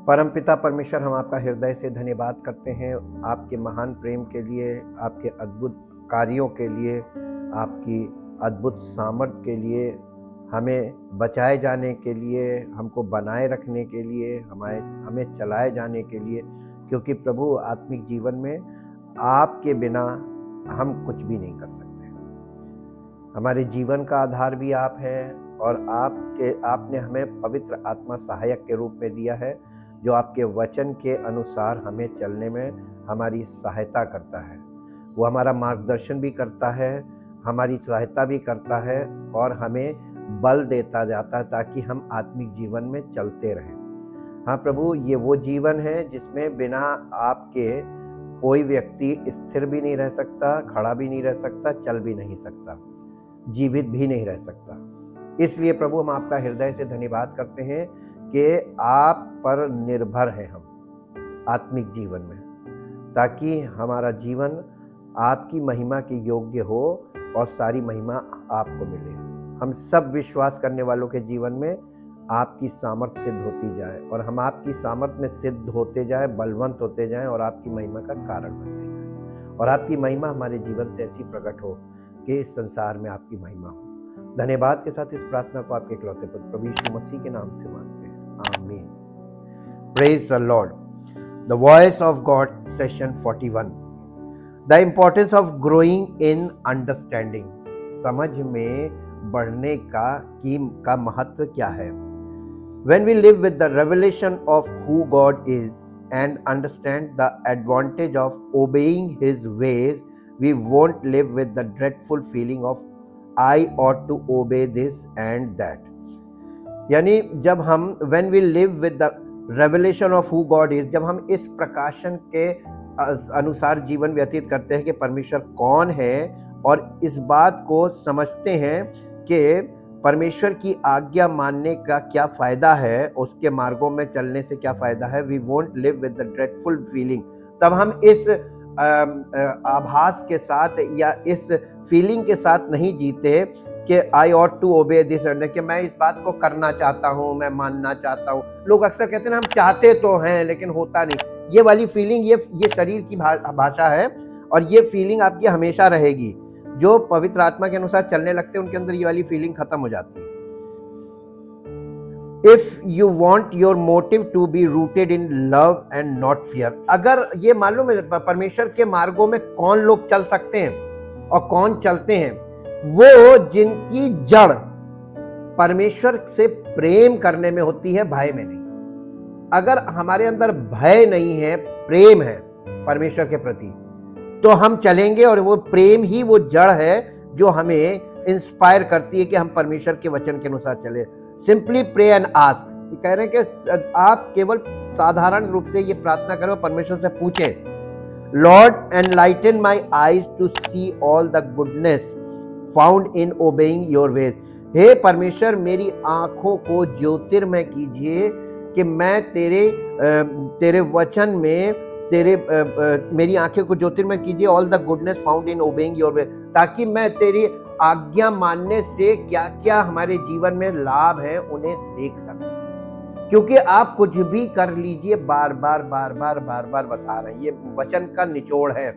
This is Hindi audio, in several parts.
परमपिता परमेश्वर, हम आपका हृदय से धन्यवाद करते हैं आपके महान प्रेम के लिए, आपके अद्भुत कार्यों के लिए, आपकी अद्भुत सामर्थ्य के लिए, हमें बचाए जाने के लिए, हमको बनाए रखने के लिए, हमें चलाए जाने के लिए। क्योंकि प्रभु, आत्मिक जीवन में आपके बिना हम कुछ भी नहीं कर सकते। हमारे जीवन का आधार भी आप हैं और आपने हमें पवित्र आत्मा सहायक के रूप में दिया है, जो आपके वचन के अनुसार हमें चलने में हमारी सहायता करता है। वो हमारा मार्गदर्शन भी करता है, हमारी सहायता भी करता है और हमें बल देता जाता है ताकि हम आत्मिक जीवन में चलते रहें। हाँ प्रभु, ये वो जीवन है जिसमें बिना आपके कोई व्यक्ति स्थिर भी नहीं रह सकता, खड़ा भी नहीं रह सकता, चल भी नहीं सकता, जीवित भी नहीं रह सकता। इसलिए प्रभु, हम आपका हृदय से धन्यवाद करते हैं कि आप पर निर्भर हैं हम आत्मिक जीवन में, ताकि हमारा जीवन आपकी महिमा के योग्य हो और सारी महिमा आपको मिले। हम सब विश्वास करने वालों के जीवन में आपकी सामर्थ्य सिद्ध होती जाए और हम आपकी सामर्थ्य में सिद्ध होते जाए, बलवंत होते जाएं और आपकी महिमा का कारण बनते जाएं और आपकी महिमा हमारे जीवन से ऐसी प्रकट हो कि इस संसार में आपकी महिमा हो। धन्यवाद के साथ इस प्रार्थना को आपके इकलौते पुत्र प्रभु यीशु मसीह के नाम से मांगते हैं, आमीन। Praise the Lord. The voice of God, session 41। The importance of growing in understanding. समझ में बढ़ने का महत्व क्या है? When we live with the revelation of who God is and understand the advantage of obeying His ways, we won't live with the dreadful feeling of I ought to obey this and that. यानी जब हम when we live with the revelation of who God is, जब हम इस प्रकाशन के अनुसार जीवन व्यतीत करते हैं कि परमेश्वर कौन है और इस बात को समझते हैं कि परमेश्वर की आज्ञा मानने का क्या फ़ायदा है, उसके मार्गों में चलने से क्या फ़ायदा है, we won't live with the dreadful feeling. तब हम इस आभास के साथ या इस फीलिंग के साथ नहीं जीते कि I ought to obey this, कि मैं इस बात को करना चाहता हूँ, मैं मानना चाहता हूँ। लोग अक्सर कहते हैं हम चाहते तो हैं लेकिन होता नहीं। ये वाली फीलिंग ये शरीर की भाषा है और ये फीलिंग आपकी हमेशा रहेगी। जो पवित्र आत्मा के अनुसार चलने लगते हैं उनके अंदर ये वाली फीलिंग खत्म हो जाती है। If you want your motive to be rooted in love and not fear. अगर ये मालूम है परमेश्वर के मार्गों में कौन लोग चल सकते हैं और कौन चलते हैं, वो जिनकी जड़ परमेश्वर से प्रेम करने में होती है, भय में नहीं। अगर हमारे अंदर भय नहीं है, प्रेम है परमेश्वर के प्रति, तो हम चलेंगे और वो प्रेम ही वो जड़ है जो हमें इंस्पायर करती है कि हम परमेश्वर के वचन के अनुसार चले। Simply pray and ask. कह रहे हैं कि आप केवल साधारण रूप से ये प्रार्थना करो, परमेश्वर से पूछें, Lord enlighten my eyes to see all the goodness found in obeying your ways. हे परमेश्वर, मेरी आंखों को ज्योतिर्मय कीजिए कि मैं तेरे वचन में मेरी आंखें को ज्योतिर्मय कीजिए, all the goodness found in obeying your way, ताकि मैं तेरी आज्ञा मानने से क्या क्या हमारे जीवन में लाभ है उन्हें देख सकूं। क्योंकि आप कुछ भी कर लीजिए, बार बार बता रहे हैं, ये वचन का निचोड़ है।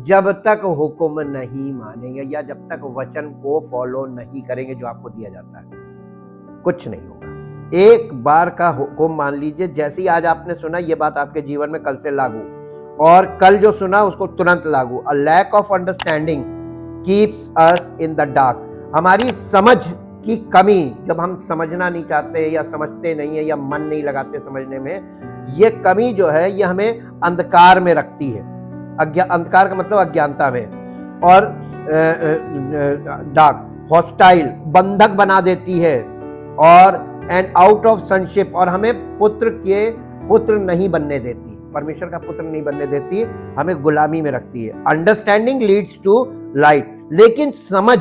जब तक हुक्म नहीं मानेंगे या जब तक वचन को फॉलो नहीं करेंगे जो आपको दिया जाता है, कुछ नहीं होगा। एक बार का हुक्म मान लीजिए, जैसे ही आज आपने सुना ये बात आपके जीवन में कल से लागू, और कल जो सुना उसको तुरंत लागू। A lack of understanding keeps us in the dark. हमारी समझ की कमी, जब हम समझना नहीं चाहते या समझते नहीं है या मन नहीं लगाते समझने में, ये कमी जो है ये हमें अंधकार में रखती है। अंधकार का मतलब अज्ञानता में, और डार्क हॉस्टाइल बंधक बना देती है, और एंड आउट ऑफ सनशिप, और हमें पुत्र नहीं बनने देती, परमेश्वर का पुत्र नहीं बनने देती, हमें गुलामी में रखती है। अंडरस्टैंडिंग लीड्स टू लाइट, लेकिन समझ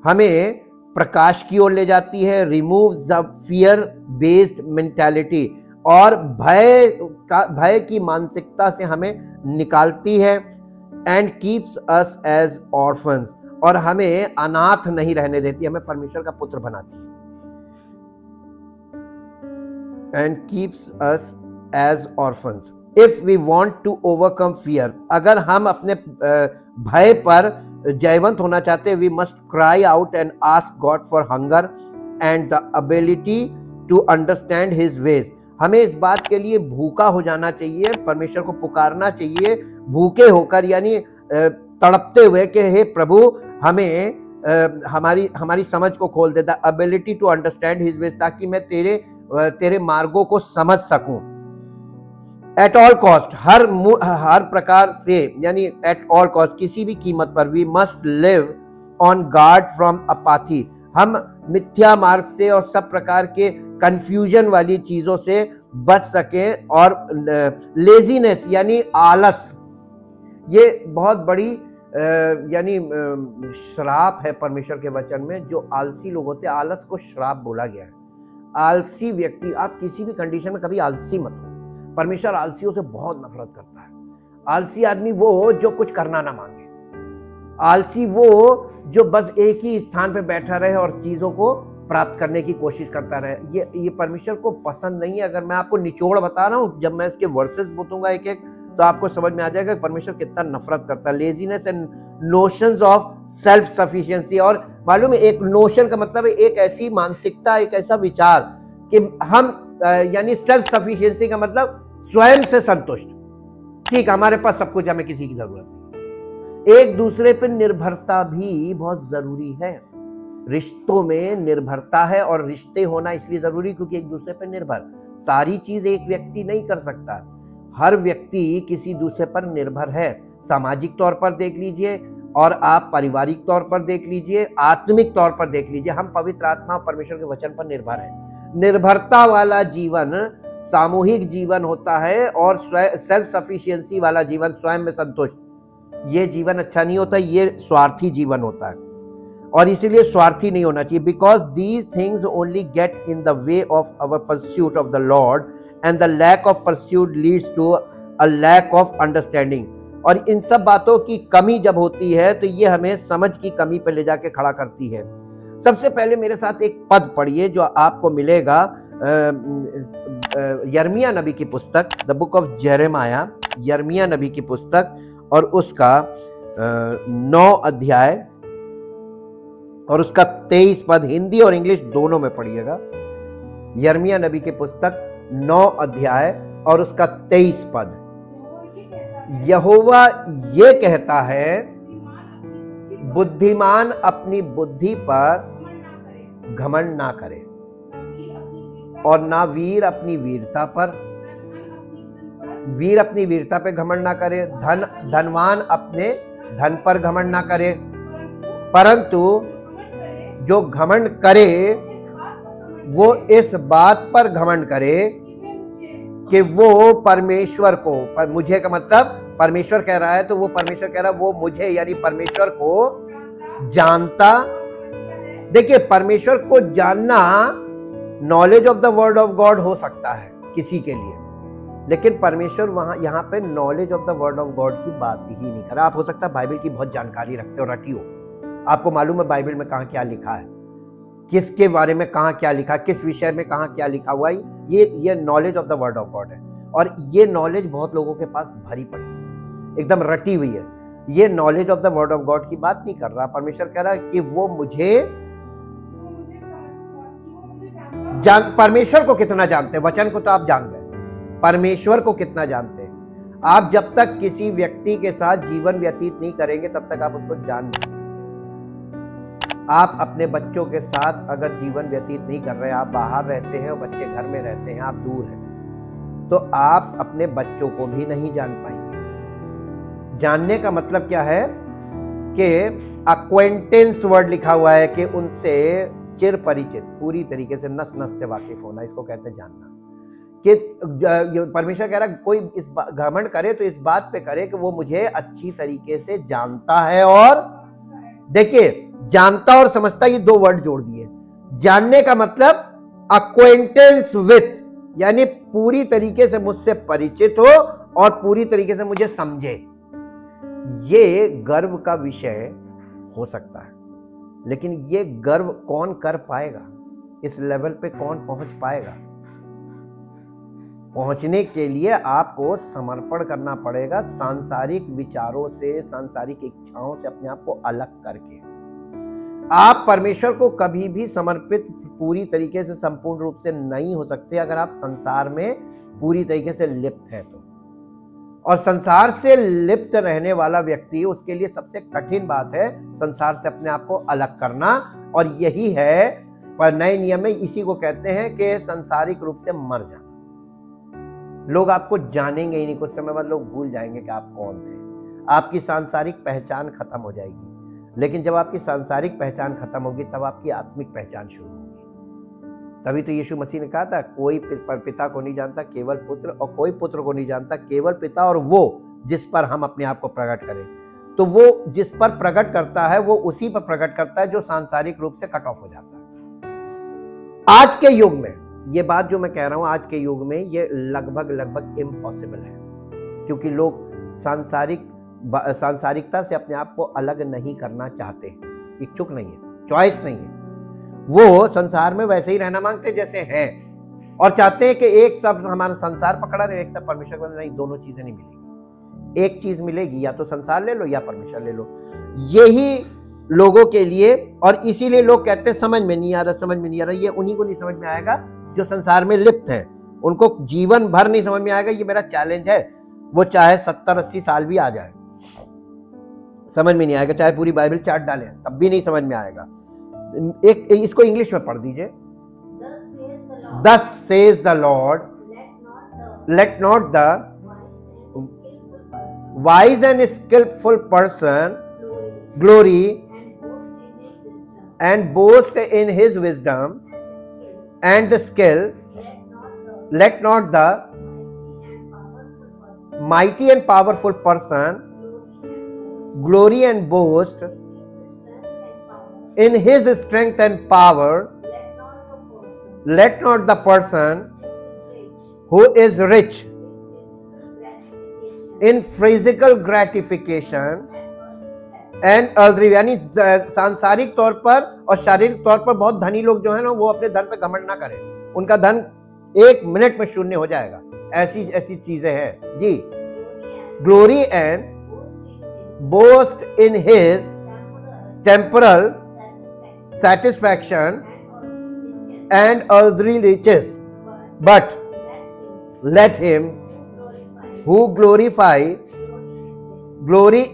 हमें प्रकाश की ओर ले जाती है, removes the fear based mentality, और भय की मानसिकता से हमें निकालती है, and keeps us as orphans, और हमें अनाथ नहीं रहने देती, हमें परमेश्वर का पुत्र बनाती है। and keeps us as orphans. If we want to overcome fear, अगर हम अपने भय पर जयवंत होना चाहते हैं, we must cry out and ask God for hunger and the ability to understand His ways. हमें इस बात के लिए भूखा हो जाना चाहिए, परमेश्वर को पुकारना चाहिए भूखे होकर, यानी तड़पते हुए कि हे प्रभु हमें हमारी समझ को खोल दे, the ability to understand his ways, ताकि मैं तेरे मार्गों को समझ सकूं। एट ऑल कॉस्ट, हर प्रकार से, यानी एट ऑल कॉस्ट, किसी भी कीमत पर, we must live on guard from apathy, हम मिथ्या मार्ग से और सब प्रकार के कंफ्यूजन वाली चीजों से बच सकें, और लेजीनेस यानी आलस, ये बहुत बड़ी यानी श्राप है परमेश्वर के वचन में। जो आलसी लोग होते हैं, आलस को श्राप बोला गया है। आलसी व्यक्ति, आप किसी भी कंडीशन में कभी आलसी मत हो। परमेश्वर आलसियों से बहुत नफरत करता है। आलसी आदमी वो हो जो कुछ करना ना मांगे, आलसी वो जो बस एक ही स्थान पे बैठा रहे और चीजों को प्राप्त करने की कोशिश करता रहे। ये परमेश्वर को पसंद नहीं है। अगर मैं आपको निचोड़ बता रहा हूं, जब मैं इसके वर्सेस बताऊंगा एक एक, तो आपको समझ में आ जाएगा कि परमेश्वर कितना नफरत करता है। Laziness and notions of self sufficiency, और मालूम है एक नोशन का मतलब है एक ऐसी मानसिकता, एक ऐसा विचार कि हम यानी सेल्फ सफिशिएंसी का मतलब स्वयं से संतुष्ट, ठीक हमारे पास सब कुछ, हमें किसी की जरूरत नहीं। एक दूसरे पर निर्भरता भी बहुत जरूरी है। रिश्तों में निर्भरता है, और रिश्ते होना इसलिए जरूरी क्योंकि एक दूसरे पर निर्भर, सारी चीज एक व्यक्ति नहीं कर सकता। हर व्यक्ति किसी दूसरे पर निर्भर है। सामाजिक तौर पर देख लीजिए, और आप पारिवारिक तौर पर देख लीजिए, आत्मिक तौर पर देख लीजिए, हम पवित्र आत्मा और परमेश्वर के वचन पर निर्भर हैं। निर्भरता वाला जीवन सामूहिक जीवन होता है, और सेल्फ सफिशिएंसी वाला जीवन, स्वयं में संतुष्ट, ये जीवन अच्छा नहीं होता, ये स्वार्थी जीवन होता है। और इसीलिए स्वार्थी नहीं होना चाहिए, because these things only get in the way of our pursuit of the Lord, and the lack of pursuit leads to a lack of understanding. और इन सब बातों की कमी जब होती है तो ये हमें समझ की कमी पे ले जाके खड़ा करती है। सबसे पहले मेरे साथ एक पद पढ़िए जो आपको मिलेगा यिर्मयाह नबी की पुस्तक, द बुक ऑफ जेरेमाया, यिर्मयाह नबी की पुस्तक, और उसका 9 अध्याय और उसका 23 पद, हिंदी और इंग्लिश दोनों में पढ़िएगा। यिर्मयाह नबी की पुस्तक 9 अध्याय और उसका 23 पद। यहोवा ये कहता है, बुद्धिमान अपनी बुद्धि पर घमंड ना करे, और ना वीर अपनी वीरता पर, वीर अपनी वीरता पे घमंड ना करे, धनवान अपने धन पर घमंड ना करे, परंतु जो घमंड करे वो इस बात पर घमंड करे कि वो परमेश्वर को, पर मुझे का मतलब परमेश्वर कह रहा है, तो वो परमेश्वर कह रहा है वो मुझे यानी परमेश्वर को जानता। देखिए, परमेश्वर को जानना knowledge of the word of God हो सकता है किसी के लिए, लेकिन परमेश्वर वहां यहाँ पे knowledge of the word of God की बात ही नहीं कर रहा। आप हो सकता है बाइबल की बहुत जानकारी रखते हो, रटी हो, आपको मालूम है बाइबल में कहाँ क्या लिखा है, किसके बारे में कहाँ क्या लिखा, किस विषय में कहाँ क्या लिखा हुआ है, ये knowledge of the word of God है। और ये नॉलेज बहुत लोगों के पास भरी पड़ी है, एकदम रटी हुई है। ये knowledge of the word of God की बात नहीं कर रहा। परमेश्वर कह रहा है कि वो मुझे परमेश्वर को कितना जानते हैं, वचन को तो आप जान गए, परमेश्वर को कितना जानते हैं। आप जब तक किसी व्यक्ति के साथ जीवन व्यतीत नहीं करेंगे तब तक आप उसको जान नहीं सकते। आप अपने बच्चों के साथ अगर जीवन व्यतीत नहीं कर रहे, आप बाहर रहते हैं और बच्चे घर में रहते हैं, आप दूर हैं, तो आप अपने बच्चों को भी नहीं जान पाएंगे। जानने का मतलब क्या है कि अक्वेंटेंस वर्ड लिखा हुआ है कि उनसे चिर परिचित, पूरी तरीके से नस नस से वाकिफ होना, इसको कहते हैं जानना। कि परमेश्वर कह रहा है कोई इस घमंड करे तो इस बात पे करे कि वो मुझे अच्छी तरीके से जानता है। और देखिए, जानता और समझता, ये दो वर्ड जोड़ दिए। जानने का मतलब अक्वेंटेंस विथ, यानी पूरी तरीके से मुझसे परिचित हो और पूरी तरीके से मुझे समझे। ये गर्व का विषय हो सकता है, लेकिन ये गर्व कौन कर पाएगा, इस लेवल पे कौन पहुंच पाएगा? पहुंचने के लिए आपको समर्पण करना पड़ेगा, सांसारिक विचारों से, सांसारिक इच्छाओं से अपने आप को अलग करके। आप परमेश्वर को कभी भी समर्पित पूरी तरीके से, संपूर्ण रूप से नहीं हो सकते अगर आप संसार में पूरी तरीके से लिप्त हैं तो। और संसार से लिप्त रहने वाला व्यक्ति, उसके लिए सबसे कठिन बात है संसार से अपने आप को अलग करना। और यही है पर नए नियम में इसी को कहते हैं कि सांसारिक रूप से मर जाना। लोग आपको जानेंगे ही नहीं, कुछ समय बाद लोग भूल जाएंगे कि आप कौन थे। आपकी सांसारिक पहचान खत्म हो जाएगी। लेकिन जब आपकी सांसारिक पहचान खत्म होगी तब आपकी आत्मिक पहचान शुरू होगी। तभी तो यीशु मसीह ने कहा था, कोई पिता को नहीं जानता केवल पुत्र, और कोई पुत्र को नहीं जानता केवल पिता, और वो जिस पर हम अपने आप को प्रकट करें। तो वो जिस पर प्रकट करता है वो उसी पर प्रकट करता है जो सांसारिक रूप से कट ऑफ हो जाता है। आज के युग में ये बात जो मैं कह रहा हूं, आज के युग में ये लगभग इम्पॉसिबल है, क्योंकि लोग सांसारिकता से अपने आप को अलग नहीं करना चाहते, इच्छुक नहीं है, चॉइस नहीं है। वो संसार में वैसे ही रहना मांगते जैसे हैं, और चाहते हैं कि एक सब हमारा संसार पकड़ा रहे, एक सब परमेश्वर को। नहीं, दोनों चीजें नहीं मिलेगी। एक चीज मिलेगी, या तो संसार ले लो या परमेश्वर ले लो। यही लोगों के लिए, और इसीलिए लोग कहते हैं समझ में नहीं आ रहा, समझ में नहीं आ रहा। ये उन्हीं को नहीं समझ में आएगा जो संसार में लिप्त हैं, उनको जीवन भर नहीं समझ में आएगा। ये मेरा चैलेंज है, वो चाहे 70-80 साल भी आ जाए, समझ में नहीं आएगा। चाहे पूरी बाइबल चाट डालें तब भी नहीं समझ में आएगा। एक इसको इंग्लिश में पढ़ दीजिए। Thus says the Lord, let not the wise and skillful person glory and boast in his wisdom and the skill. Let not the mighty and powerful person glory and boast in his strength and power. Let not the person who is rich in physical gratification and earthly, यानी सांसारिक तौर पर और शारीरिक तौर पर बहुत धनी लोग जो है ना, वो अपने धन पे घमंड ना करें। उनका धन 1 मिनट में शून्य हो जाएगा। ऐसी चीजें हैं जी। Glory and boast in his temporal satisfaction and earthly riches, but let him who glory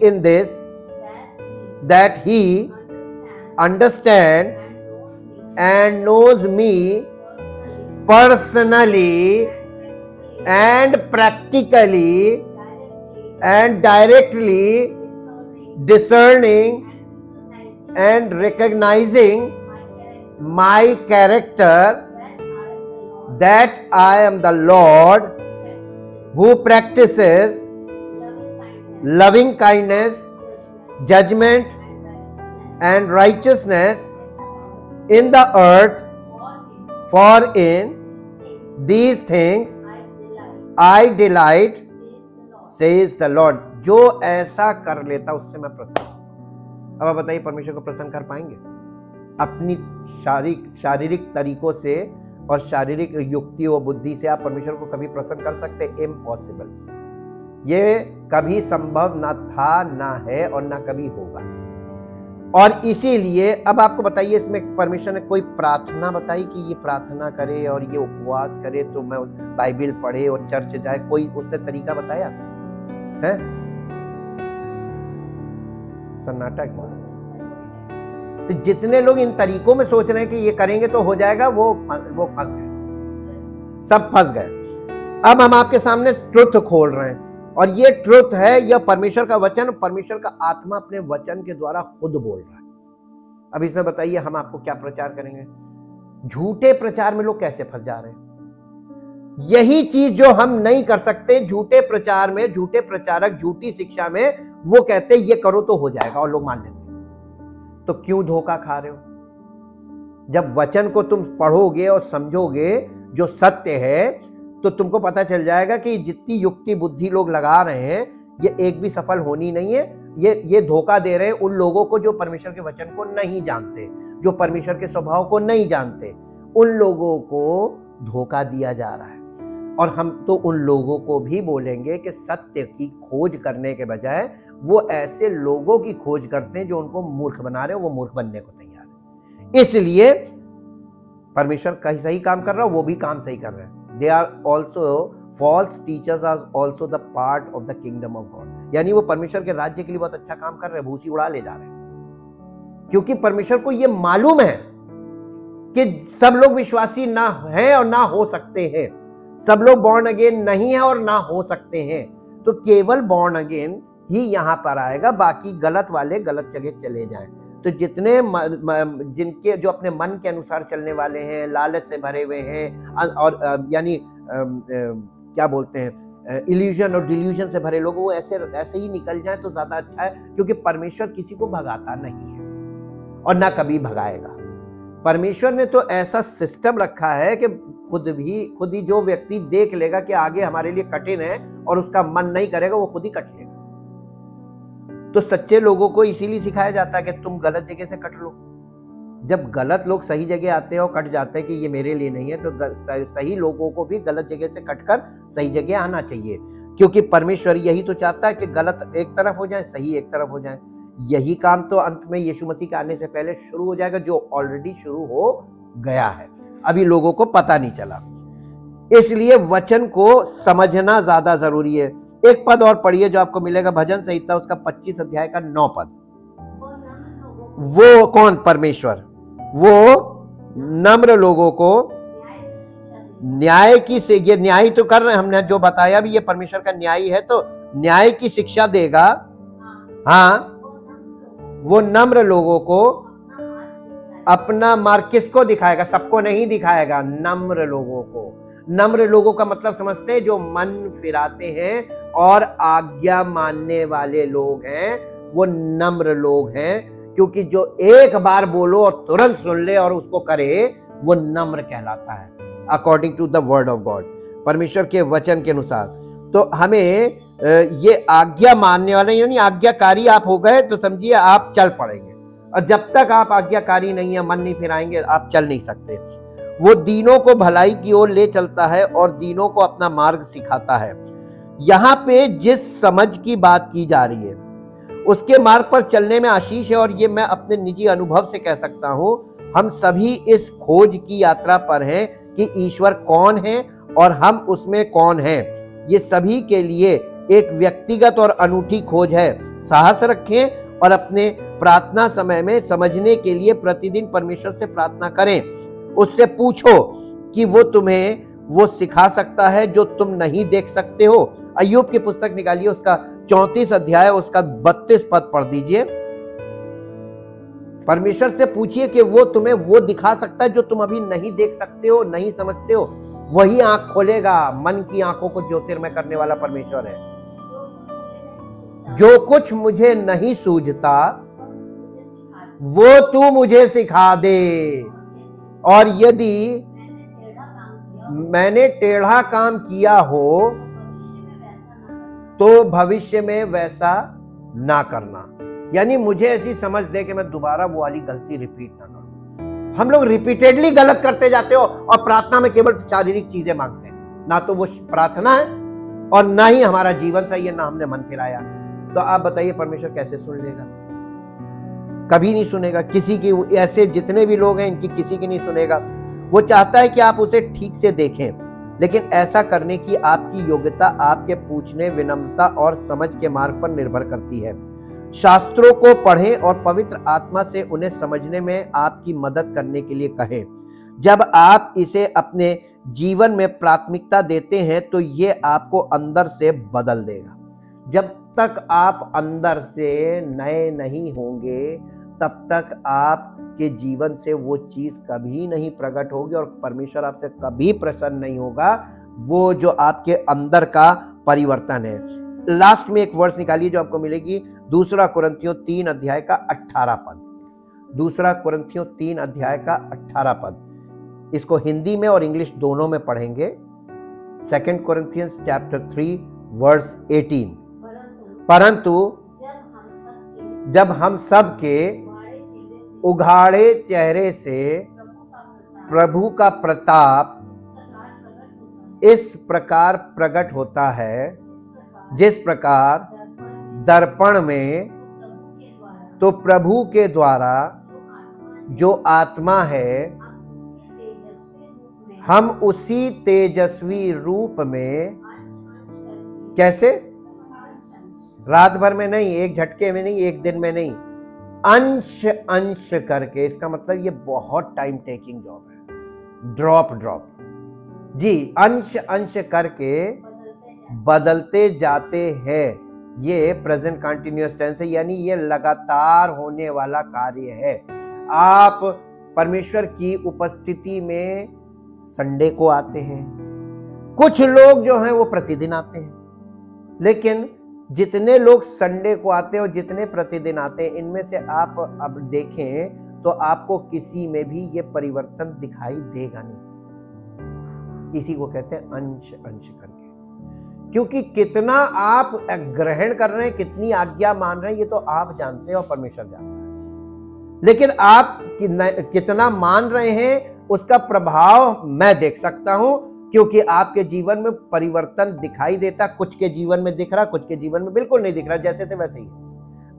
in this, that he understand and knows me personally and practically and directly, discerning and recognizing my character, that I am the Lord, who practices loving kindness, judgment and righteousness in the earth, for in these things I delight, says the Lord। जो ऐसा कर लेता उससे मैं प्रसन्न हूं। अब आप बताइए, परमेश्वर को प्रसन्न कर पाएंगे? अपनी शारीरिक तरीकों से और शारीरिक युक्ति और बुद्धि से आप परमेश्वर को कभी प्रसन्न कर सकते? इम्पॉसिबल। ये कभी संभव ना था, ना है और ना कभी होगा। और इसीलिए अब आपको बताइए, इसमें परमेश्वर ने कोई प्रार्थना बताई कि ये प्रार्थना करे और ये उपवास करे तो मैं बाइबल पढ़े और चर्च जाए? कोई उसने तरीका बताया है? सन्नाटा क्यों? तो जितने लोग इन तरीकों में सोच रहे हैं कि ये करेंगे तो हो जाएगा, वो फंस गए, सब फंस गए। अब हम आपके सामने ट्रुथ खोल रहे हैं, और ये ट्रुथ है, यह परमेश्वर का वचन, परमेश्वर का आत्मा अपने वचन के द्वारा खुद बोल रहा है। अब इसमें बताइए, हम आपको क्या प्रचार करेंगे? झूठे प्रचार में लोग कैसे फंस जा रहे हैं? यही चीज जो हम नहीं कर सकते, झूठे प्रचार में, झूठे प्रचारक झूठी शिक्षा में वो कहते ये करो तो हो जाएगा, और लोग मान लेते। तो क्यों धोखा खा रहे हो? जब वचन को तुम पढ़ोगे और समझोगे जो सत्य है, तो तुमको पता चल जाएगा कि जितनी युक्ति बुद्धि लोग लगा रहे हैं, ये एक भी सफल होनी नहीं है। ये धोखा दे रहे हैं उन लोगों को जो परमेश्वर के वचन को नहीं जानते, जो परमेश्वर के स्वभाव को नहीं जानते। उन लोगों को धोखा दिया जा रहा है। और हम तो उन लोगों को भी बोलेंगे कि सत्य की खोज करने के बजाय वो ऐसे लोगों की खोज करते हैं जो उनको मूर्ख बना रहे हो, वो मूर्ख बनने को तैयार है। इसलिए परमेश्वर कहीं सही काम कर रहा हो, वो भी काम सही कर रहे हैं। They are also false teachers are also the part of the kingdom of God, यानी वो परमेश्वर के राज्य के लिए बहुत अच्छा काम कर रहे हैं, भूसी उड़ा ले जा रहे हैं। क्योंकि परमेश्वर को ये मालूम है कि सब लोग विश्वासी ना हैं और ना हो सकते हैं, सब लोग बॉर्न अगेन नहीं है और ना हो सकते हैं। तो केवल बॉर्न अगेन ही यहां पर आएगा, बाकी गलत वाले गलत जगह चले जाएं। तो जितने जिनके जो अपने मन के अनुसार चलने वाले हैं, लालच से भरे हुए हैं और यानी क्या बोलते हैं, इल्यूजन और डिल्यूजन से भरे लोग, वो ऐसे ही निकल जाएं तो ज्यादा अच्छा है। क्योंकि परमेश्वर किसी को भगाता नहीं है और ना कभी भगाएगा। परमेश्वर ने तो ऐसा सिस्टम रखा है कि खुद ही जो व्यक्ति देख लेगा कि आगे हमारे लिए कठिन है और उसका मन नहीं करेगा, वो खुद ही कट लेगा। तो सच्चे लोगों को इसीलिए सिखाया जाता है कि तुम गलत जगह से कट लो। जब गलत लोग सही जगह आते हैं और कट जाते हैं कि ये मेरे लिए नहीं है, तो सही लोगों को भी गलत जगह से कटकर सही जगह आना चाहिए। क्योंकि परमेश्वर यही तो चाहता है कि गलत एक तरफ हो जाए, सही एक तरफ हो जाए। यही काम तो अंत में यीशु मसीह के आने से पहले शुरू हो जाएगा, जो ऑलरेडी शुरू हो गया है, अभी लोगों को पता नहीं चला। इसलिए वचन को समझना ज्यादा जरूरी है। एक पद और पढ़िए जो आपको मिलेगा, भजन संहिता उसका 25 अध्याय का 9 पद। वो कौन? परमेश्वर। वो नम्र लोगों को न्याय की से, ये न्याय तो कर रहे हैं, हमने जो बताया भी ये परमेश्वर का न्याय है, तो न्याय की शिक्षा देगा। हाँ, वो नम्र लोगों को अपना मार्ग किसको दिखाएगा? सबको नहीं दिखाएगा, नम्र लोगों को। नम्र लोगों का मतलब समझते हैं? जो मन फिराते हैं और आज्ञा मानने वाले लोग हैं, वो नम्र लोग हैं। क्योंकि जो एक बार बोलो और तुरंत सुन ले और उसको करे, वो नम्र कहलाता है, according to the word of God, परमेश्वर के वचन के अनुसार। तो हमें ये आज्ञा मानने वाले, यानी आज्ञाकारी आप हो गए तो समझिए आप चल पड़ेंगे। और जब तक आप आज्ञाकारी नहीं है, मन नहीं फिराएंगे, आप चल नहीं सकते। वो दीनों को भलाई की ओर ले चलता है और दीनों को अपना मार्ग सिखाता है। यहाँ पे जिस समझ की बात की जा रही है, उसके मार्ग पर चलने में आशीष है। और ये मैं अपने निजी अनुभव से कह सकता हूं, हम सभी इस खोज की यात्रा पर हैं कि ईश्वर कौन है और हम उसमें कौन हैं। ये सभी के लिए एक व्यक्तिगत और अनूठी खोज है। साहस रखें और अपने प्रार्थना समय में समझने के लिए प्रतिदिन परमेश्वर से प्रार्थना करें। उससे पूछो कि वो तुम्हें वो सिखा सकता है जो तुम नहीं देख सकते हो। अय्यूब की पुस्तक निकालिए, उसका 34 अध्याय, उसका 32 पद पढ़ दीजिए। परमेश्वर से पूछिए कि वो तुम्हें वो दिखा सकता है जो तुम अभी नहीं देख सकते हो, नहीं समझते हो। वही आंख खोलेगा। मन की आंखों को ज्योतिर्मय करने वाला परमेश्वर है। जो कुछ मुझे नहीं सूझता वो तू मुझे सिखा दे, और यदि मैंने टेढ़ा काम किया हो तो भविष्य में वैसा ना करना। यानी मुझे ऐसी समझ दे कि मैं दोबारा वो वाली गलती रिपीट ना करूं। हम लोग रिपीटेडली गलत करते जाते हो और प्रार्थना में केवल शारीरिक चीजें मांगते हैं। ना तो वो प्रार्थना है और ना ही हमारा जीवन सही है, ना हमने मन फिराया। तो आप बताइए परमेश्वर कैसे सुन लेगा? कभी नहीं सुनेगा। किसी की, ऐसे जितने भी लोग हैं इनकी किसी की नहीं सुनेगा। वो चाहता है कि आप उसे ठीक से देखें, लेकिन ऐसा करने की आपकी योग्यता आपके पूछने, विनम्रता और समझ के मार्ग पर निर्भर करती है। शास्त्रों को पढ़ें और पवित्र आत्मा से उन्हें समझने में आपकी मदद करने के लिए कहें। जब आप इसे अपने जीवन में प्राथमिकता देते हैं तो ये आपको अंदर से बदल देगा। जब तक आप अंदर से नए नहीं होंगे, तब तक आपके जीवन से वो चीज कभी नहीं प्रकट होगी और परमेश्वर आपसे कभी प्रसन्न नहीं होगा। वो जो आपके अंदर का परिवर्तन है। लास्ट में एक वर्स निकालिए जो आपको मिलेगी, 2 कुरिन्थियों 3 अध्याय का 18 पद। 2 कुरिन्थियों 3 अध्याय का 18 पद। इसको हिंदी में और इंग्लिश दोनों में पढ़ेंगे। 2 Corinthians chapter 3 verse 18। परंतु जब हम सब के उघाड़े चेहरे से प्रभु का प्रताप इस प्रकार प्रकट होता है जिस प्रकार दर्पण में तो प्रभु के द्वारा जो आत्मा है हम उसी तेजस्वी रूप में कैसे, रात भर में नहीं, एक झटके में नहीं, एक दिन में नहीं, अंश अंश करके। इसका मतलब ये बहुत टाइम टेकिंग जॉब है, ड्रॉप ड्रॉप जी, अंश अंश करके बदलते जाते हैं। ये प्रेजेंट कंटिन्यूअस टेंस है, यानी ये लगातार होने वाला कार्य है। आप परमेश्वर की उपस्थिति में संडे को आते हैं, कुछ लोग जो हैं वो प्रतिदिन आते हैं, लेकिन जितने लोग संडे को आते हैं और जितने प्रतिदिन आते हैं, इनमें से आप अब देखें तो आपको किसी में भी ये परिवर्तन दिखाई देगा नहीं। इसी को कहते हैं अंश अंश करके, क्योंकि कितना आप ग्रहण कर रहे हैं, कितनी आज्ञा मान रहे हैं, ये तो आप जानते हैं और परमेश्वर जानता है। लेकिन आप कितना मान रहे हैं उसका प्रभाव मैं देख सकता हूं, क्योंकि आपके जीवन में परिवर्तन दिखाई देता। कुछ के जीवन में दिख रहा, कुछ के जीवन में बिल्कुल नहीं दिख रहा, जैसे थे वैसे ही।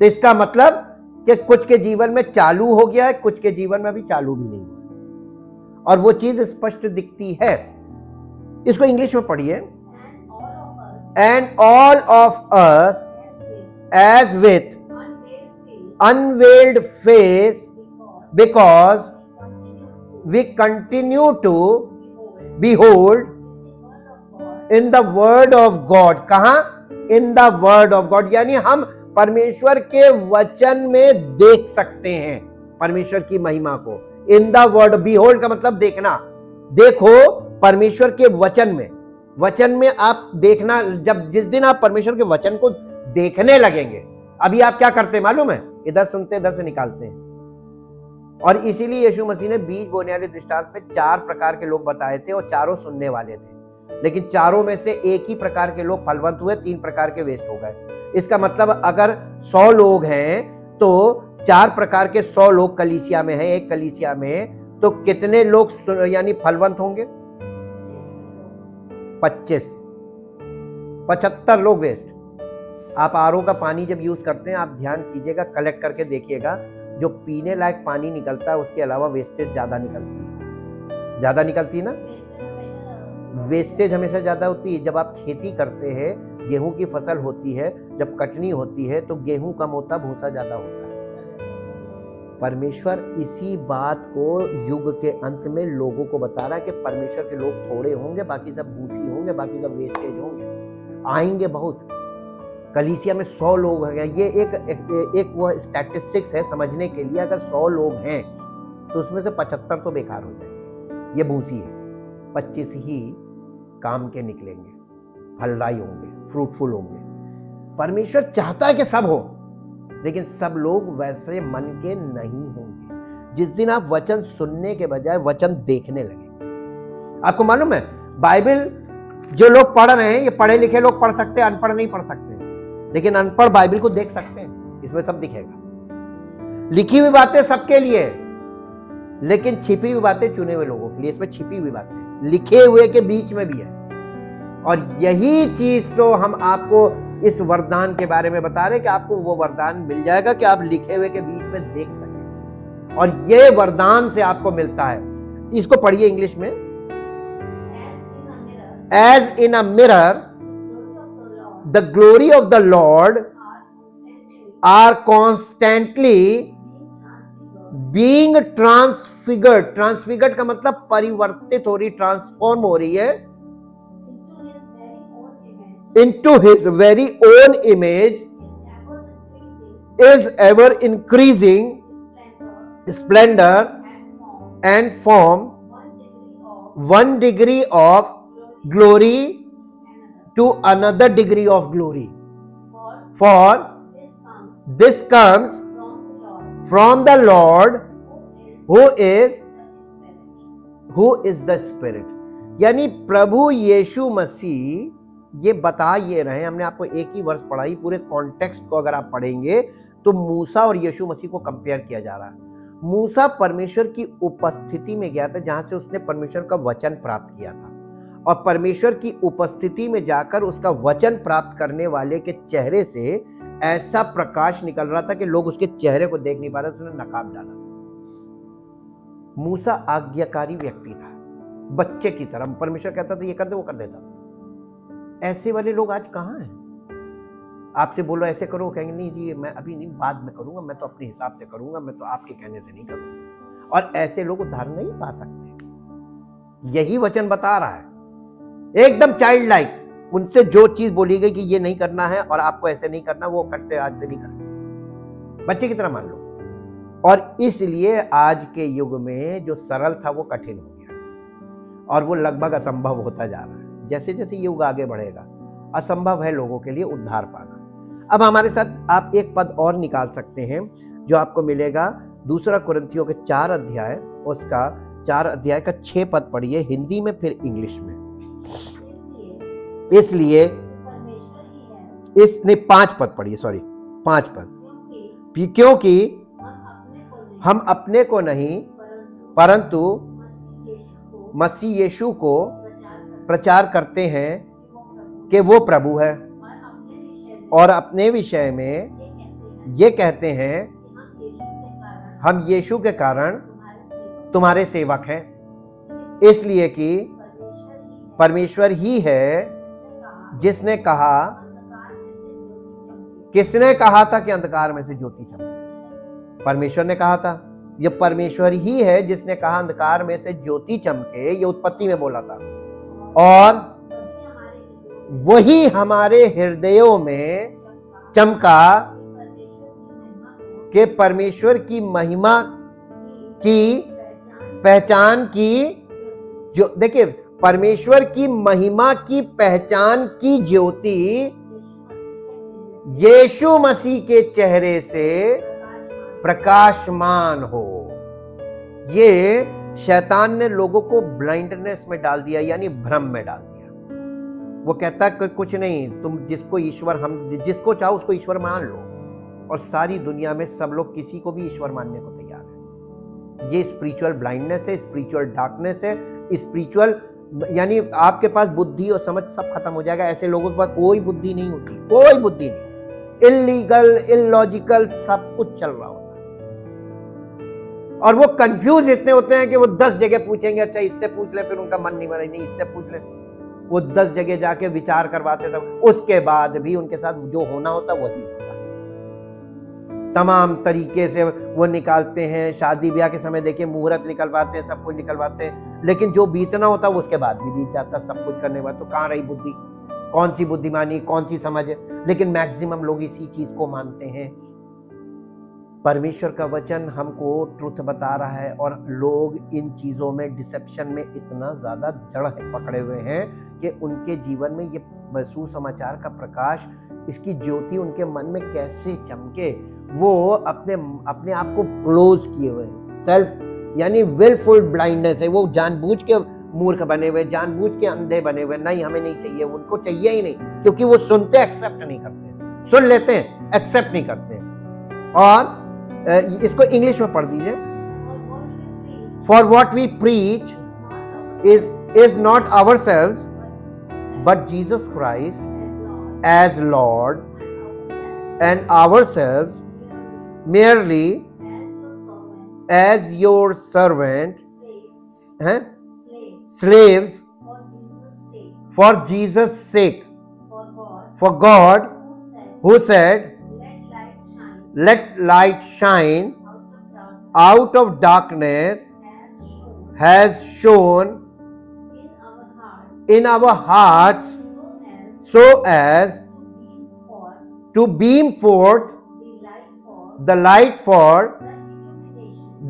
तो इसका मतलब कि कुछ के जीवन में चालू हो गया है, कुछ के जीवन में अभी चालू भी नहीं हुआ, और वो चीज स्पष्ट दिखती है। इसको इंग्लिश में पढ़िए। And all of us as with unveiled face because we continue to behold in the word of God। कहां? in the word of God, यानी हम परमेश्वर के वचन में देख सकते हैं परमेश्वर की महिमा को। in the word, behold का मतलब देखना। देखो परमेश्वर के वचन में, वचन में आप देखना। जब जिस दिन आप परमेश्वर के वचन को देखने लगेंगे, अभी आप क्या करते हैं मालूम है? इधर सुनते इधर से निकालते हैं। और इसीलिए यीशु मसीह ने बीज बोने वाले दृष्टांत में 4 प्रकार के लोग बताए थे और चारों सुनने वाले थे, लेकिन चारों में से एक ही प्रकार के लोग फलवंत हुए, 3 प्रकार के वेस्ट हो गए। इसका मतलब अगर 100 लोग हैं तो 4 प्रकार के 100 लोग कलीसिया में हैं, एक कलीसिया में, तो कितने लोग यानी फलवंत होंगे? 25, 75 लोग वेस्ट। आप आरओ का पानी जब यूज करते हैं, आप ध्यान कीजिएगा, कलेक्ट करके देखिएगा, जो पीने लायक पानी निकलता है उसके अलावा वेस्टेज ज्यादा निकलती है। ज्यादा निकलती है ना, वेस्टेज हमेशा ज्यादा होती है। जब आप खेती करते हैं, गेहूं की फसल होती है, जब कटनी होती है तो गेहूं कम होता, भूसा ज्यादा होता है। परमेश्वर इसी बात को युग के अंत में लोगों को बता रहा है कि परमेश्वर के लोग थोड़े होंगे, बाकी सब भूसी होंगे, बाकी सब वेस्टेज होंगे, आएंगे बहुत। कलीसिया में 100 लोग हैं, ये एक वो स्टैटिस्टिक्स है समझने के लिए। अगर 100 लोग हैं तो उसमें से 75 तो बेकार हो जाएंगे, ये भूसी है, 25 ही काम के निकलेंगे, फलदायी होंगे, फ्रूटफुल होंगे। परमेश्वर चाहता है कि सब हो, लेकिन सब लोग वैसे मन के नहीं होंगे। जिस दिन आप वचन सुनने के बजाय वचन देखने लगेंगे। आपको मालूम है, बाइबल जो लोग पढ़ रहे हैं, ये पढ़े लिखे लोग पढ़ सकते हैं, अनपढ़ नहीं पढ़ सकते, लेकिन अनपढ़ बाइबल को देख सकते हैं, इसमें सब दिखेगा। लिखी हुई बातें सबके लिए, लेकिन छिपी हुई बातें चुने हुए लोगों के लिए। इसमें छिपी हुई बातें लिखे हुए के बीच में भी है, और यही चीज तो हम आपको इस वरदान के बारे में बता रहे हैं कि आपको वो वरदान मिल जाएगा कि आप लिखे हुए के बीच में देख सकें, और ये वरदान से आपको मिलता है। इसको पढ़िए इंग्लिश में। As in a mirror the glory of the Lord are constantly being transfigured। transfigured का मतलब परिवर्तित हो रही, ट्रांसफॉर्म हो रही है into his very own image, is ever increasing splendor and form, 1 degree of glory to another degree of glory, for this comes from the Lord who is the Spirit। यानी प्रभु यीशु मसीह ये बता ये रहे हैं। हमने आपको एक ही वर्ष पढ़ाई, पूरे कॉन्टेक्स्ट को अगर आप पढ़ेंगे तो मूसा और यीशु मसीह को कंपेयर किया जा रहा है। मूसा परमेश्वर की उपस्थिति में गया था, जहां से उसने परमेश्वर का वचन प्राप्त किया था, और परमेश्वर की उपस्थिति में जाकर उसका वचन प्राप्त करने वाले के चेहरे से ऐसा प्रकाश निकल रहा था कि लोग उसके चेहरे को देख नहीं पा रहे थे। उसने नकाब डाला। मूसा आज्ञाकारी व्यक्ति था, बच्चे की तरह। परमेश्वर कहता था ये कर दे, वो कर देता। ऐसे वाले लोग आज कहाँ हैं? आपसे बोलो ऐसे करो, कहेंगे नहीं जी मैं अभी नहीं, बाद में करूंगा, मैं तो अपने हिसाब से करूंगा, मैं तो आपके कहने से नहीं करूंगा। और ऐसे लोग उद्धार नहीं पा सकते। यही वचन बता रहा है, एकदम चाइल्ड लाइक। उनसे जो चीज बोली गई कि ये नहीं करना है और आपको ऐसे नहीं करना, वो करते आज से नहीं करना, बच्चे की तरह मान लो। और इसलिए आज के युग में जो सरल था वो कठिन हो गया और वो लगभग असंभव होता जा रहा है। जैसे जैसे युग आगे बढ़ेगा असंभव है लोगों के लिए उद्धार पाना। अब हमारे साथ आप एक पद और निकाल सकते हैं जो आपको मिलेगा 2 कुरिन्थियों के 4 अध्याय, उसका 4 अध्याय का 6 पद पढ़िए, हिंदी में फिर इंग्लिश में। इसलिए इसने 5 पद पढ़िए, सॉरी 5 पद। क्योंकि हम अपने को नहीं परंतु मसीह यीशु को प्रचार करते हैं कि वो प्रभु है, और अपने विषय में ये कहते हैं हम यीशु के कारण तुम्हारे सेवक हैं, इसलिए कि परमेश्वर ही है जिसने कहा, किसने कहा था कि अंधकार में से ज्योति चमके? परमेश्वर ने कहा था। ये परमेश्वर ही है जिसने कहा अंधकार में से ज्योति चमके, ये उत्पत्ति में बोला था। और वही हमारे हृदयों में चमका कि परमेश्वर की महिमा की पहचान की, जो देखिए परमेश्वर की महिमा की पहचान की ज्योति यीशु मसीह के चेहरे से प्रकाशमान हो। ये शैतान ने लोगों को ब्लाइंडनेस में डाल दिया, यानी भ्रम में डाल दिया। वो कहता है कि कुछ नहीं, तुम जिसको ईश्वर, हम जिसको चाहो उसको ईश्वर मान लो, और सारी दुनिया में सब लोग किसी को भी ईश्वर मानने को तैयार है। ये स्पिरिचुअल ब्लाइंडनेस है, स्पिरिचुअल डार्कनेस है, स्पिरिचुअल यानी आपके पास बुद्धि और समझ सब खत्म हो जाएगा। ऐसे लोगों के पास कोई बुद्धि नहीं होती, कोई बुद्धि नहीं, इल्लीगल इलॉजिकल सब कुछ चल रहा होता है। और वो कंफ्यूज इतने होते हैं कि वो 10 जगह पूछेंगे, अच्छा इससे पूछ ले, फिर उनका मन नहीं बना, नहीं इससे पूछ ले, वो 10 जगह जाके विचार करवाते सब, उसके बाद भी उनके साथ जो होना होता वही होता है। तमाम तरीके से वो निकालते हैं, शादी ब्याह के समय देखिए मुहूर्त निकलवाते हैं, सब कुछ निकलवाते हैं, लेकिन जो बीतना होता है वो उसके बाद भी बीत जाता है सब कुछ करने के बाद। तो कहाँ रही बुद्धि? कौन सी बुद्धिमानी, कौन सी समझ? लेकिन मैक्सिमम लोग इसी चीज को मानते हैं। परमेश्वर का वचन हमको ट्रुथ बता रहा है, और लोग इन चीजों में, डिसेप्शन में इतना ज्यादा जड़ पकड़े हुए हैं कि उनके जीवन में ये सुसमाचार का प्रकाश, इसकी ज्योति उनके मन में कैसे चमके, वो अपने आप को क्लोज किए हुए हैं। सेल्फ यानी विलफुल ब्लाइंडनेस है, वो जानबूझ के मूर्ख बने हुए, जानबूझ के अंधे बने हुए। नहीं, हमें नहीं चाहिए, उनको चाहिए ही नहीं, क्योंकि वो सुनते एक्सेप्ट नहीं करते, सुन लेते हैं एक्सेप्ट नहीं करते। और इसको इंग्लिश में पढ़ दीजिए। For what we preach is not ourselves but Jesus Christ as Lord, and ourselves merely as your servant, slaves for Jesus' sake. For God, who said, let light shine out of darkness, has shone in our hearts so as to beam forth the light for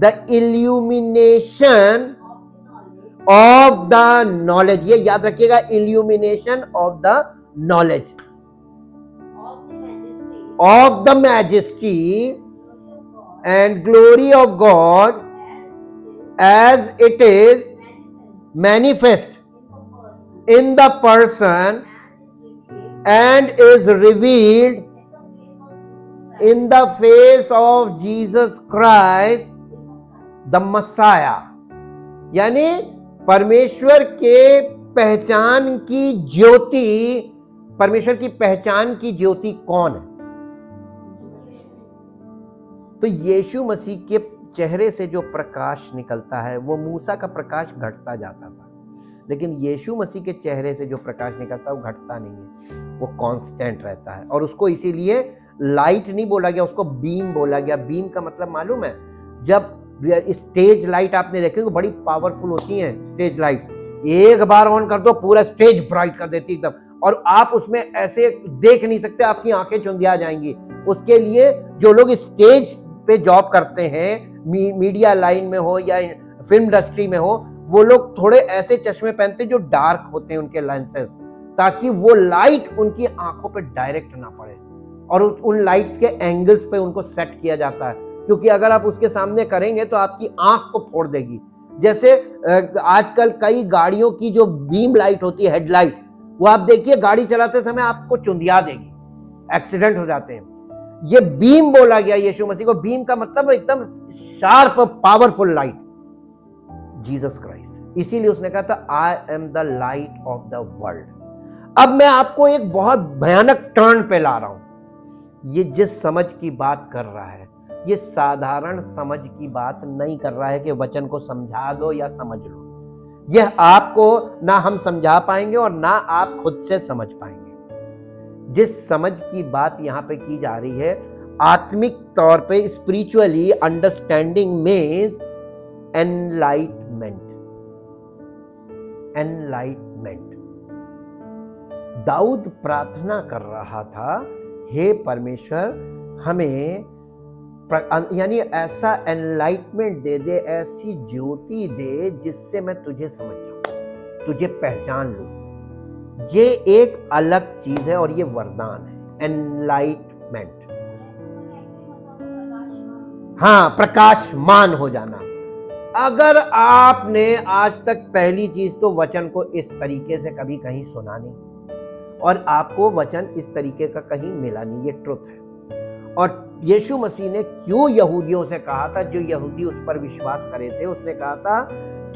the illumination of the knowledge. ये याद रखिएगा, illumination of the knowledge of the majesty and glory of God as it is manifest in the person and is revealed in the face of Jesus Christ the Messiah. यानी परमेश्वर के पहचान की ज्योति, परमेश्वर की पहचान की ज्योति कौन है? तो यीशु मसीह के चेहरे से जो प्रकाश निकलता है वो मूसा का प्रकाश घटता जाता था, लेकिन यीशु मसीह के चेहरे से जो प्रकाश निकलता है वो घटता नहीं है, वो कांस्टेंट रहता है। और उसको इसीलिए लाइट नहीं बोला गया, उसको बीम बोला गया। बीम का मतलब मालूम है? जब स्टेज लाइट आपने देखी बड़ी पावरफुल होती हैं स्टेज लाइट्स, एक बार ऑन कर दो पूरा स्टेज ब्राइट कर देती एकदम, और आप उसमें ऐसे देख नहीं सकते, आपकी आंखें चुंधिया जाएंगी। उसके लिए जो लोग स्टेज पे जॉब करते हैं, मीडिया लाइन में हो या फिल्म इंडस्ट्री में हो, वो लोग थोड़े ऐसे चश्मे पहनते जो डार्क होते हैं उनके लेंसेज, ताकि वो लाइट उनकी आंखों पे डायरेक्ट ना पड़े, और उन लाइट्स के एंगल्स पे उनको सेट किया जाता है, क्योंकि अगर आप उसके सामने करेंगे तो आपकी आंख को फोड़ देगी। जैसे आजकल कई गाड़ियों की जो बीम लाइट होती है, हेडलाइट, वो आप देखिए गाड़ी चलाते समय आपको चुंधिया देगी, एक्सीडेंट हो जाते हैं। ये बीम बोला गया यीशु मसीह को। बीम का मतलब एकदम sharp powerful light, Jesus Christ. इसीलिए उसने कहा था I am the light of the world. अब मैं आपको एक बहुत भयानक टर्न पे ला रहा हूं। ये जिस समझ की बात कर रहा है, ये साधारण समझ की बात नहीं कर रहा है कि वचन को समझा दो या समझ लो। यह आपको ना हम समझा पाएंगे और ना आप खुद से समझ पाएंगे। जिस समझ की बात यहां पे की जा रही है, आत्मिक तौर पे spiritually understanding means enlightenment. Enlightenment. दाऊद प्रार्थना कर रहा था, हे परमेश्वर हमें यानी ऐसा एनलाइटमेंट दे दे, ऐसी ज्योति दे जिससे मैं तुझे समझ जाऊं, तुझे पहचान लूं। ये एक अलग चीज है और ये वरदान है, एनलाइटमेंट। हाँ, प्रकाशमान हो जाना। अगर आपने आज तक पहली चीज तो वचन को इस तरीके से कभी कहीं सुना नहीं, और आपको वचन इस तरीके का कहीं मिला नहीं, ये ट्रुथ है। और यीशु मसीह ने क्यों यहूदियों से कहा था, जो यहूदी उस पर विश्वास करे थे, उसने कहा था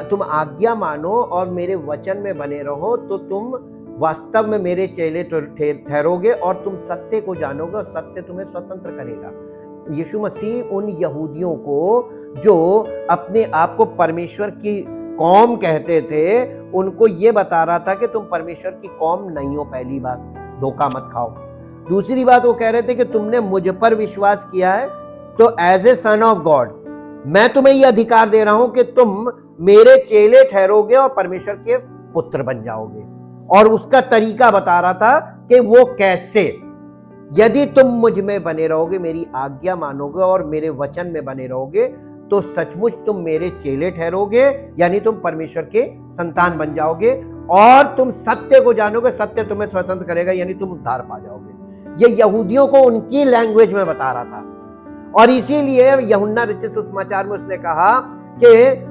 तुम आज्ञा मानो और मेरे वचन में बने रहो तो तुम वास्तव में मेरे चेले ठहरोगे और तुम सत्य को जानोगे और सत्य तुम्हें स्वतंत्र करेगा। यीशु मसीह उन यहूदियों को जो अपने आप को परमेश्वर की कौम कहते थे, उनको ये बता रहा था कि तुम परमेश्वर की कौम नहीं हो। पहली बात, धोखा मत खाओ। दूसरी बात, वो कह रहे थे कि तुमने मुझ पर विश्वास किया है तो as a son of God मैं तुम्हें यह अधिकार दे रहा हूं कि तुम मेरे चेले ठहरोगे और परमेश्वर के पुत्र बन जाओगे। और उसका तरीका बता रहा था कि वो कैसे, यदि तुम मुझ में बने रहोगे, मेरी आज्ञा मानोगे और मेरे वचन में बने रहोगे, तो सचमुच तुम मेरे चेले ठहरोगे, यानी तुम परमेश्वर के संतान बन जाओगे, और तुम सत्य को जानोगे, सत्य तुम्हें स्वतंत्र करेगा, यानी तुम उद्धार पा जाओगे। ये यहूदियों को उनकी लैंग्वेज में बता रहा था। और इसीलिए यूहन्ना रचित सुसमाचार में उसने कहा कि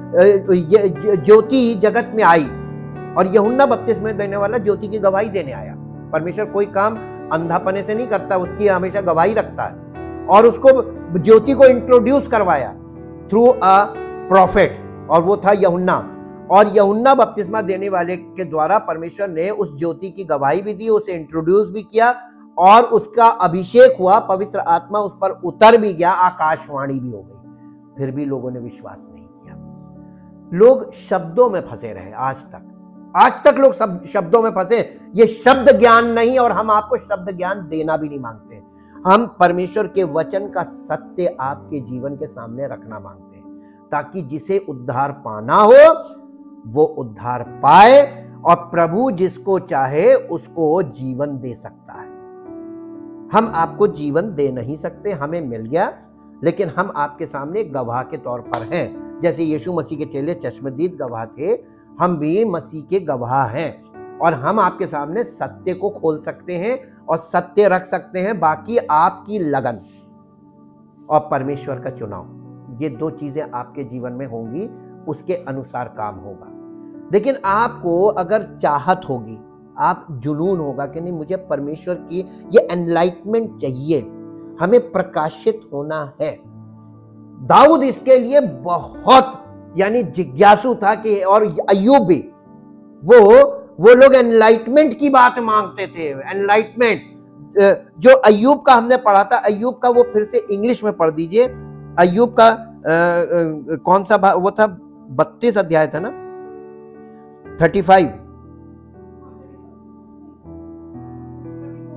ज्योति जगत में आई, और यूहन्ना बपतिस्मा देने वाला ज्योति की गवाही देने आया। परमेश्वर कोई काम अंधापने से नहीं करता, उसकी हमेशा गवाही रखता है। और उसको ज्योति को इंट्रोड्यूस करवाया थ्रू अ प्रॉफिट, और वो था यूहन्ना। और यूहन्ना बपतिस्मा देने वाले के द्वारा परमेश्वर ने उस ज्योति की गवाही भी दी, उसे इंट्रोड्यूस भी किया, और उसका अभिषेक हुआ, पवित्र आत्मा उस पर उतर भी गया, आकाशवाणी भी हो गई। फिर भी लोगों ने विश्वास नहीं किया। लोग शब्दों में फंसे रहे आज तक लोग सब शब्दों में फंसे। ये शब्द ज्ञान नहीं, और हम आपको शब्द ज्ञान देना भी नहीं मांगते। हम परमेश्वर के वचन का सत्य आपके जीवन के सामने रखना मांगते हैं, ताकि जिसे उद्धार पाना हो वो उद्धार पाए, और प्रभु जिसको चाहे उसको जीवन दे सकता है। हम आपको जीवन दे नहीं सकते, हमें मिल गया, लेकिन हम आपके सामने गवाह के तौर पर हैं। जैसे यीशु मसीह के चेले चश्मदीद गवाह थे, हम भी मसीह के गवाह हैं, और हम आपके सामने सत्य को खोल सकते हैं और सत्य रख सकते हैं। बाकी आपकी लगन और परमेश्वर का चुनाव, ये दो चीजें आपके जीवन में होंगी, उसके अनुसार काम होगा। लेकिन आपको अगर चाहत होगी, आप जुनून होगा कि नहीं, मुझे परमेश्वर की ये एनलाइटमेंट चाहिए, हमें प्रकाशित होना है। दाऊद इसके लिए बहुत यानी जिज्ञासु था कि, और अय्यूब भी वो लोग एनलाइटमेंट की बात मांगते थे। एनलाइटमेंट जो अय्यूब का हमने पढ़ा था, अय्यूब का वो फिर से इंग्लिश में पढ़ दीजिए। अय्यूब का कौन सा वो था, 32 अध्याय था ना, 35,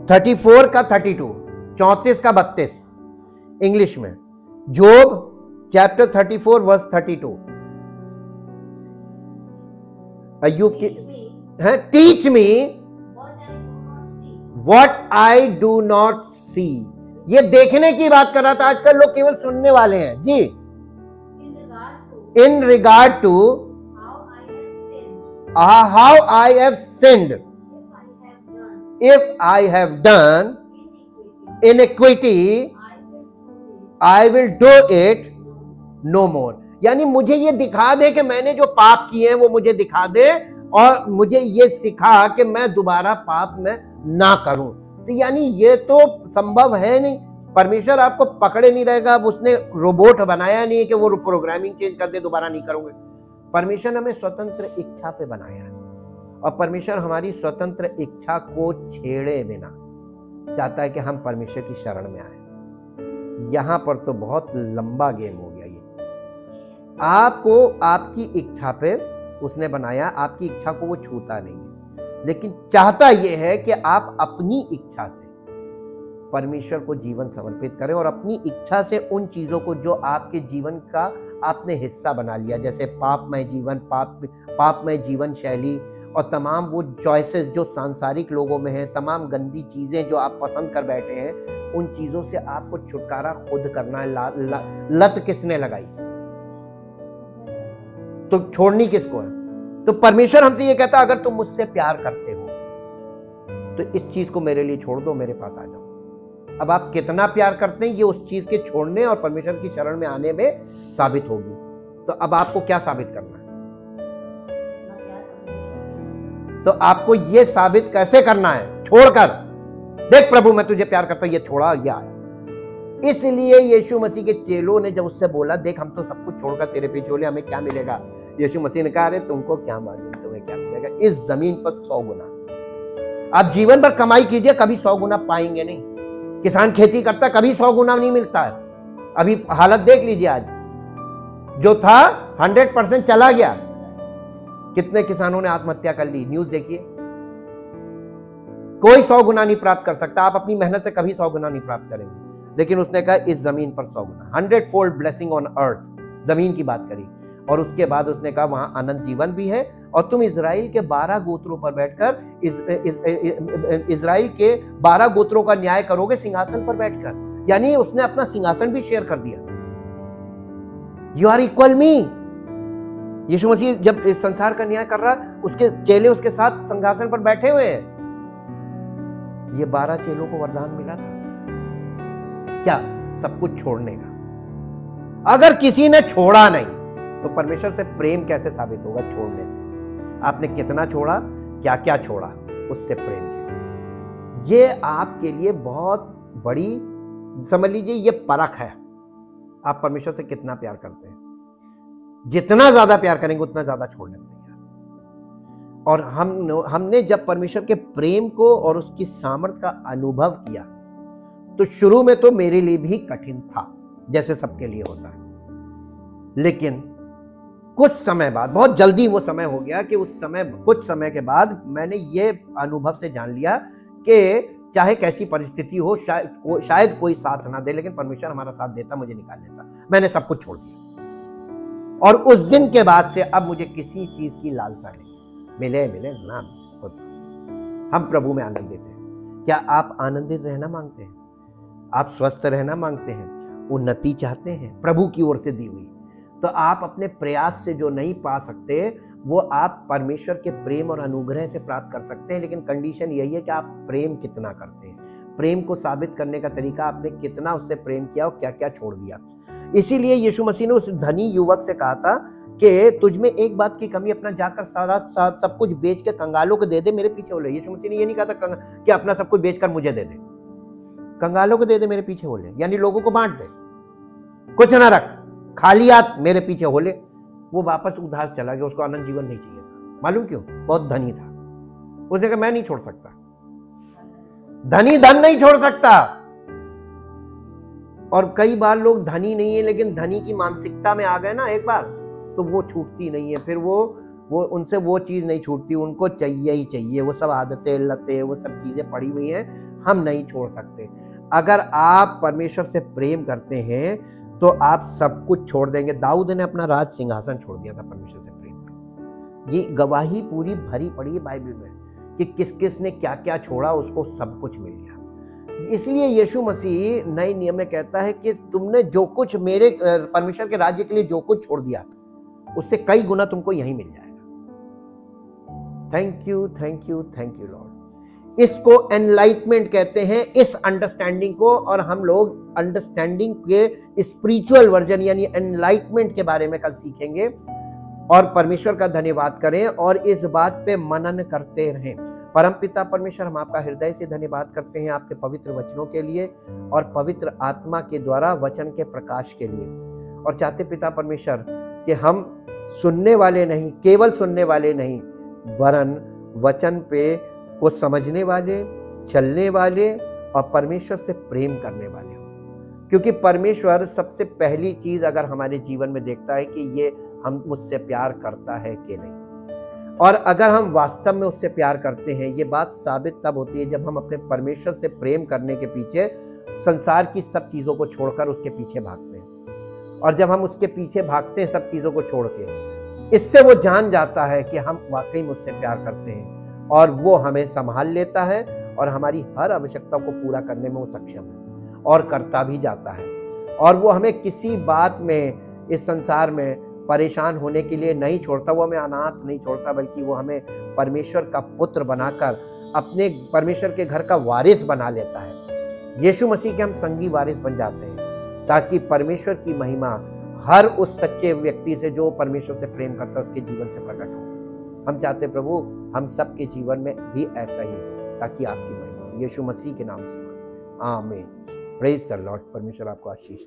34 का 32, 34 का 32 इंग्लिश में। जोब चैप्टर 34 वर्स 32। अय्यूब की है, teach me what I do not see. ये देखने की बात कर रहा था। आजकल लोग केवल सुनने वाले हैं जी। In regard to how I have sinned, if I have done iniquity I will do it no more. यानी मुझे ये दिखा दे कि मैंने जो पाप किए हैं वो मुझे दिखा दे, और मुझे ये सिखा कि मैं दोबारा पाप में ना करूं। तो यानी ये तो संभव है नहीं। परमेश्वर आपको पकड़े नहीं रहेगा। अब उसने रोबोट बनाया नहीं है कि वो प्रोग्रामिंग चेंज कर दे, दोबारा नहीं करोगे। परमेश्वर हमें स्वतंत्र इच्छा पे बनाया है, और परमेश्वर हमारी स्वतंत्र इच्छा को छेड़े बिना चाहता है कि हम परमेश्वर की शरण में आए। यहां पर तो बहुत लंबा गेम हो गया। ये आपको आपकी इच्छा पे उसने बनाया, आपकी इच्छा को वो छूता नहीं है, लेकिन चाहता यह है कि आप अपनी इच्छा से परमेश्वर को जीवन समर्पित करें, और अपनी इच्छा से उन चीजों को जो आपके जीवन का आपने हिस्सा बना लिया, जैसे पापमय जीवन, पापमय जीवन शैली, और तमाम वो चॉइसेस जो सांसारिक लोगों में है, तमाम गंदी चीजें जो आप पसंद कर बैठे हैं, उन चीजों से आपको छुटकारा खुद करना है। लत किसने लगाई तो छोड़नी किसको है? तो परमेश्वर हमसे ये कहता, अगर तुम मुझसे प्यार करते हो तो इस चीज को मेरे लिए छोड़ दो, मेरे पास आ जाओ। अब आप कितना प्यार करते हैं ये उस चीज के छोड़ने और परमेश्वर की शरण में आने में साबित होगी। तो अब आपको क्या साबित करना है? तो आपको ये साबित कैसे करना है? छोड़कर, देख प्रभु मैं तुझे प्यार करता हूं, ये छोड़ा, ये आया। इसलिए यीशु मसीह के चेलों ने जब उससे बोला, देख हम तो सब कुछ छोड़कर तेरे पीछे चले, हमें क्या मिलेगा? यीशु मसीह ने कहा, अरे तुमको क्या मालूम तुम्हें क्या मिलेगा? इस जमीन पर 100 गुना। आप जीवन भर कमाई कीजिए, कभी 100 गुना पाएंगे नहीं। किसान खेती करता, कभी 100 गुना नहीं मिलता है। अभी हालत देख लीजिए, आज जो था 100% चला गया। कितने किसानों ने आत्महत्या कर ली, न्यूज देखिए। कोई 100 गुना नहीं प्राप्त कर सकता। आप अपनी मेहनत से कभी 100 गुना नहीं प्राप्त करेंगे, लेकिन उसने कहा इस जमीन पर 100 गुना, 100-fold ब्लेसिंग ऑन अर्थ, जमीन की बात करी। और उसके बाद उसने कहा वहां अनंत जीवन भी है, और तुम इजराइल के 12 गोत्रों पर बैठकर इजराइल के 12 गोत्रों का न्याय करोगे सिंहासन पर बैठकर। यानी उसने अपना सिंहासन भी शेयर कर दिया। यू आर इक्वल मी। यीशु मसीह जब इस संसार का न्याय कर रहा, उसके चेले उसके साथ सिंहासन पर बैठे हुए हैं। ये 12 चेलों को वरदान मिला था क्या? सब कुछ छोड़ने का। अगर किसी ने छोड़ा नहीं तो परमेश्वर से प्रेम कैसे साबित होगा? छोड़ने से। आपने कितना छोड़ा, क्या क्या छोड़ा, उससे प्रेम किया। ये आपके लिए बहुत बड़ी, समझ लीजिए, ये परख है। आप परमेश्वर से कितना प्यार करते हैं। जितना ज्यादा प्यार करेंगे उतना ज्यादा छोड़ने में तैयार। और हमने जब परमेश्वर के प्रेम को और उसकी सामर्थ्य का अनुभव किया, तो शुरू में तो मेरे लिए भी कठिन था, जैसे सबके लिए होता है। लेकिन कुछ समय बाद, बहुत जल्दी वो समय हो गया कि कुछ समय के बाद मैंने ये अनुभव से जान लिया कि चाहे कैसी परिस्थिति हो, शायद कोई साथ ना दे, लेकिन परमेश्वर हमारा साथ देता, मुझे निकाल लेता। मैंने सब कुछ छोड़ दिया, और उस दिन के बाद से अब मुझे किसी चीज की लालसा नहीं। मिले ना, हम प्रभु में आनंदित हैं। क्या आप आनंदित रहना मांगते हैं? आप स्वस्थ रहना मांगते हैं? उन्नति चाहते हैं प्रभु की ओर से दी हुई? तो आप अपने प्रयास से जो नहीं पा सकते, वो आप परमेश्वर के प्रेम और अनुग्रह से प्राप्त कर सकते हैं। लेकिन कंडीशन यही है कि आप प्रेम कितना करते हैं। प्रेम को साबित करने का तरीका, आपने कितना उससे प्रेम किया और क्या क्या छोड़ दिया। इसीलिए यीशु मसीह ने उस धनी युवक से कहा था कि तुझ में एक बात की कमी, अपना जाकर सारा सब कुछ बेच के कंगालों को दे दे, मेरे पीछे हो ले। यीशु मसीह ने ये नहीं कहा था कि अपना सब कुछ बेचकर मुझे दे दे, कंगालों को दे दे, मेरे पीछे हो ले। यानी लोगों को बांट दे, कुछ ना रख, खाली हाथ मेरे पीछे हो ले। वो वापस उदास चला गया, उसको अनंत जीवन नहीं चाहिए था। मालूम क्यों? बहुत धनी था। उसने कहा मैं नहीं छोड़ सकता। धनी धन नहीं छोड़ सकता। और कई बार लोग धनी नहीं है लेकिन धनी की मानसिकता में आ गए ना एक बार, तो वो छूटती नहीं है। फिर वो उनसे वो चीज नहीं छूटती, उनको चाहिए ही चाहिए। वो सब आदतें, लतें, वो सब चीजें पड़ी हुई हैं, हम नहीं छोड़ सकते। अगर आप परमेश्वर से प्रेम करते हैं तो आप सब कुछ छोड़ देंगे। दाऊद ने अपना राज सिंहासन छोड़ दिया था परमेश्वर से प्रेम में। ये गवाही पूरी भरी पड़ी है बाइबल में कि किस किस ने क्या क्या छोड़ा, उसको सब कुछ मिल गया। इसलिए यीशु मसीह नए नियम में कहता है कि तुमने जो कुछ मेरे परमेश्वर के राज्य के लिए जो कुछ छोड़ दिया उससे कई गुना तुमको यहीं मिल जाएगा। Thank you, thank you, thank you Lord. इसको एनलाइटमेंट कहते हैं, इस अंडरस्टैंडिंग को। और हम लोग अंडरस्टैंडिंग के स्पिरिचुअल वर्जन यानी एनलाइटमेंट के बारे में कल सीखेंगे। और परमेश्वर का धन्यवाद करें और इस बात पे मनन करते रहें। परमपिता परमेश्वर, हम आपका हृदय से धन्यवाद करते हैं आपके पवित्र वचनों के लिए और पवित्र आत्मा के द्वारा वचन के प्रकाश के लिए। और चाहते पिता परमेश्वर कि हम सुनने वाले नहीं, केवल सुनने वाले नहीं, वरन वचन पे को समझने वाले, चलने वाले और परमेश्वर से प्रेम करने वाले हो। क्योंकि परमेश्वर सबसे पहली चीज अगर हमारे जीवन में देखता है कि ये हम मुझसे प्यार करता है कि नहीं। और अगर हम वास्तव में उससे प्यार करते हैं, ये बात साबित तब होती है जब हम अपने परमेश्वर से प्रेम करने के पीछे संसार की सब चीजों को छोड़कर उसके पीछे भागते हैं। और जब हम उसके पीछे भागते हैं सब चीजों को छोड़ के, इससे वो जान जाता है कि हम वाकई मुझसे प्यार करते हैं और वो हमें संभाल लेता है और हमारी हर आवश्यकता को पूरा करने में वो सक्षम है और करता भी जाता है। और वो हमें किसी बात में इस संसार में परेशान होने के लिए नहीं छोड़ता। वो हमें अनाथ नहीं छोड़ता, बल्कि वो हमें परमेश्वर का पुत्र बनाकर अपने परमेश्वर के घर का वारिस बना लेता है। यीशु मसीह के हम संगी वारिस बन जाते हैं ताकि परमेश्वर की महिमा हर उस सच्चे व्यक्ति से जो परमेश्वर से प्रेम करता है उसके जीवन से प्रकट हो। हम चाहते प्रभु हम सबके जीवन में भी ऐसा ही हो ताकि आपकी महिमा हो। यीशु मसीह के नाम से आमीन। Praise the Lord. परमेश्वर आपको आशीष